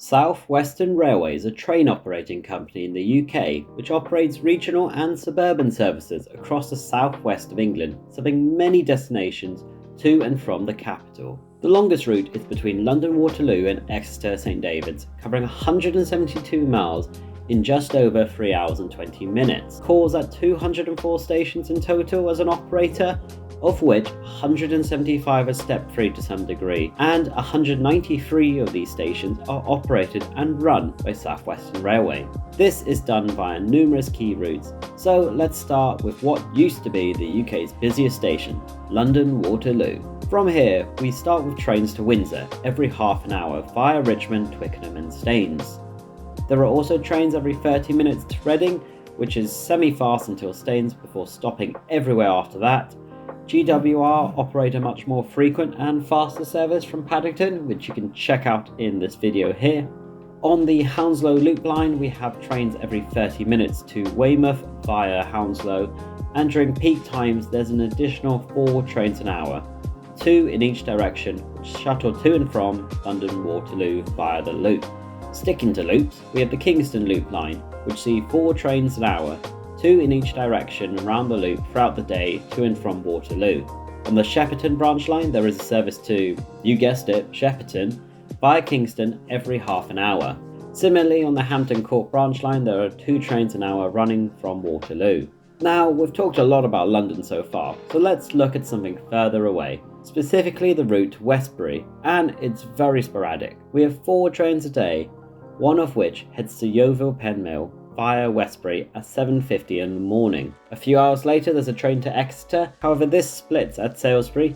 South Western Railway is a train operating company in the UK which operates regional and suburban services across the southwest of England, serving many destinations to and from the capital. The longest route is between London Waterloo and Exeter St David's, covering 172 miles in just over 3 hours and 20 minutes. Calls at 204 stations in total as an operator, of which 175 are step-free to some degree, and 193 of these stations are operated and run by South Western Railway. This is done via numerous key routes, so let's start with what used to be the UK's busiest station, London Waterloo. From here, we start with trains to Windsor every half an hour via Richmond, Twickenham and Staines. There are also trains every 30 minutes to Reading, which is semi-fast until Staines before stopping everywhere after that. GWR operate a much more frequent and faster service from Paddington, which you can check out in this video here. On the Hounslow Loop line, we have trains every 30 minutes to Weymouth via Hounslow, and during peak times there's an additional 4 trains an hour, 2 in each direction, which shuttle to and from London Waterloo via the loop. Sticking to loops, we have the Kingston Loop line, which see 4 trains an hour, 2 in each direction around the loop throughout the day to and from Waterloo. On the Shepperton branch line, there is a service to, you guessed it, Shepperton, via Kingston every half an hour. Similarly, on the Hampton Court branch line, there are 2 trains an hour running from Waterloo. Now, we've talked a lot about London so far, so let's look at something further away, specifically the route to Westbury, and it's very sporadic. We have 4 trains a day, one of which heads to Yeovil Pen Mill via Westbury at 7:50 in the morning. A few hours later there's a train to Exeter, however this splits at Salisbury,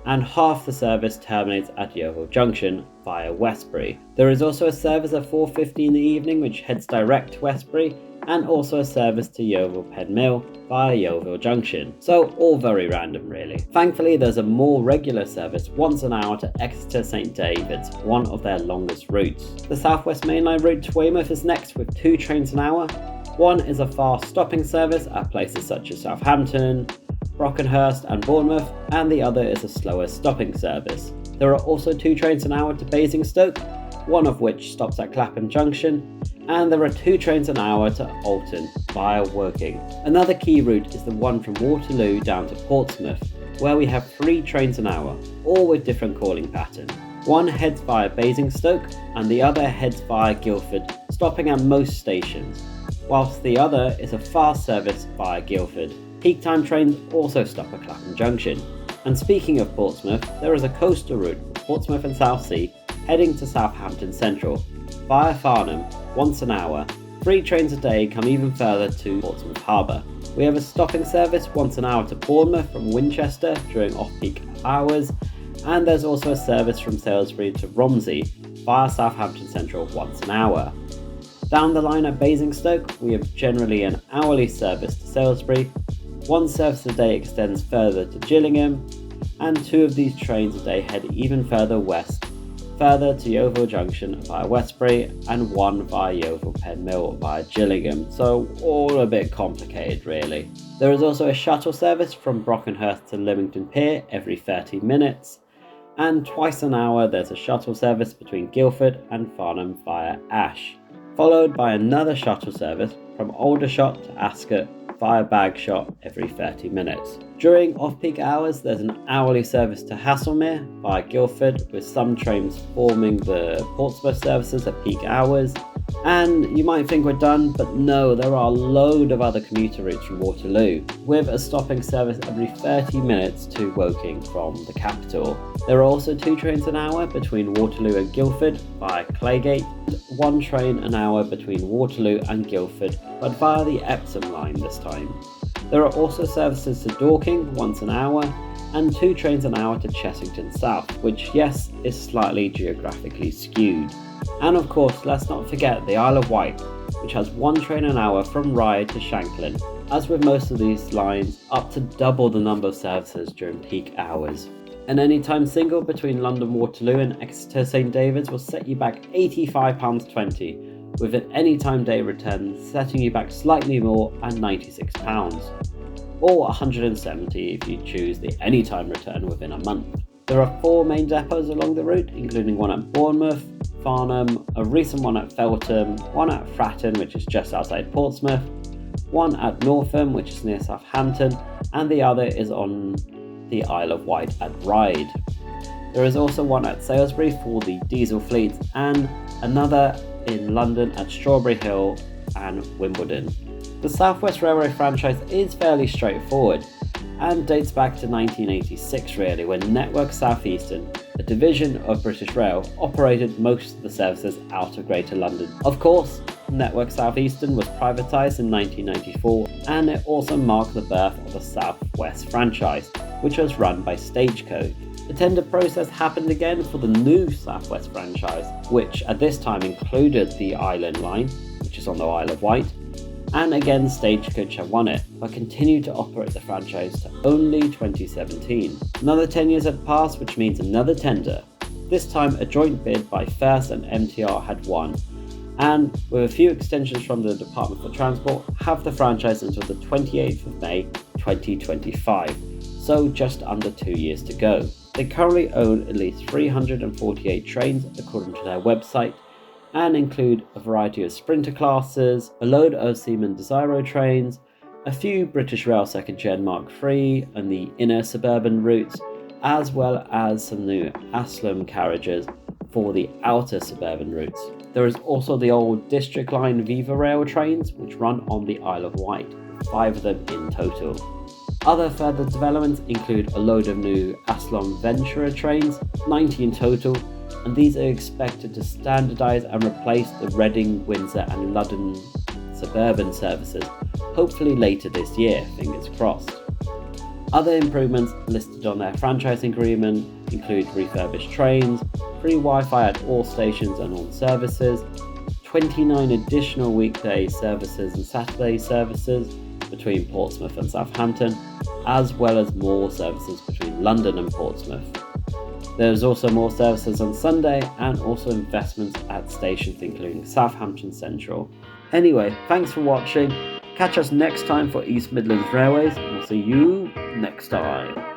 and half the service terminates at Yeovil Junction via Westbury. There is also a service at 4:50 in the evening which heads direct to Westbury, and also a service to Yeovil Pen Mill via Yeovil Junction. So all very random really. Thankfully there's a more regular service once an hour to Exeter St David's, one of their longest routes. The South West Mainline route to Weymouth is next with 2 trains an hour. One is a fast stopping service at places such as Southampton, Brockenhurst and Bournemouth, and the other is a slower stopping service. There are also 2 trains an hour to Basingstoke, one of which stops at Clapham Junction, and there are 2 trains an hour to Alton via Woking. Another key route is the one from Waterloo down to Portsmouth, where we have 3 trains an hour, all with different calling pattern. One heads via Basingstoke and the other heads via Guildford, stopping at most stations, whilst the other is a fast service via Guildford. Peak time trains also stop at Clapham Junction. And speaking of Portsmouth, there is a coastal route from Portsmouth and Southsea heading to Southampton Central via Farnham once an hour. 3 trains a day come even further to Portsmouth Harbour. We have a stopping service once an hour to Bournemouth from Winchester during off-peak hours, and there's also a service from Salisbury to Romsey via Southampton Central once an hour. Down the line at Basingstoke, we have generally an hourly service to Salisbury. 1 service a day extends further to Gillingham, and 2 of these trains a day head even further west, further to Yeovil Junction via Westbury, and 1 via Yeovil Pen Mill via Gillingham, so all a bit complicated really. There is also a shuttle service from Brockenhurst to Lymington Pier every 30 minutes, and twice an hour there's a shuttle service between Guildford and Farnham via Ash, followed by another shuttle service from Aldershot to Ascot via Bagshot every 30 minutes. During off-peak hours, there's an hourly service to Haslemere via Guildford, with some trains forming the Portsmouth services at peak hours. And you might think we're done, but no, there are a load of other commuter routes from Waterloo, with a stopping service every 30 minutes to Woking from the capital. There are also 2 trains an hour between Waterloo and Guildford via Claygate, and 1 train an hour between Waterloo and Guildford, but via the Epsom line this time. There are also services to Dorking once an hour, and 2 trains an hour to Chessington South, which yes, is slightly geographically skewed. And of course, let's not forget the Isle of Wight, which has 1 train an hour from Rye to Shanklin. As with most of these lines, up to double the number of services during peak hours. An anytime single between London Waterloo and Exeter St David's will set you back £85.20, with an anytime day return setting you back slightly more at £96, or £170 if you choose the anytime return within a month. There are 4 main depots along the route, including one at Bournemouth, Farnham, a recent one at Feltham, one at Fratton, which is just outside Portsmouth, one at Northam, which is near Southampton, and the other is on the Isle of Wight at Ryde. There is also one at Salisbury for the diesel fleet, and another in London at Strawberry Hill and Wimbledon. The South West Railway franchise is fairly straightforward and dates back to 1986 really, when Network South Eastern, a division of British Rail, operated most of the services out of Greater London. Of course, Network South Eastern was privatised in 1994, and it also marked the birth of the South West franchise, which was run by Stagecoach. The tender process happened again for the new South West franchise, which at this time included the Island Line, which is on the Isle of Wight, and again Stagecoach have won it, but continued to operate the franchise to only 2017. Another 10 years had passed, which means another tender. This time a joint bid by First and MTR had won, and with a few extensions from the Department for Transport, have the franchise until the 28th of May 2025, so just under 2 years to go. They currently own at least 348 trains according to their website, and include a variety of Sprinter classes, a load of Siemens Desiro trains, a few British Rail 2nd Gen Mark III and the inner suburban routes, as well as some new Aslam carriages for the outer suburban routes. There is also the old District Line Viva Rail trains, which run on the Isle of Wight, 5 of them in total. Other further developments include a load of new Aslam Venturer trains, 90 in total, and these are expected to standardise and replace the Reading, Windsor and London suburban services, hopefully later this year, fingers crossed. Other improvements listed on their franchising agreement include refurbished trains, free Wi-Fi at all stations and all services, 29 additional weekday services and Saturday services between Portsmouth and Southampton, as well as more services between London and Portsmouth. There's also more services on Sunday and also investments at stations including Southampton Central. Anyway, thanks for watching. Catch us next time for East Midlands Railways, and we'll see you next time.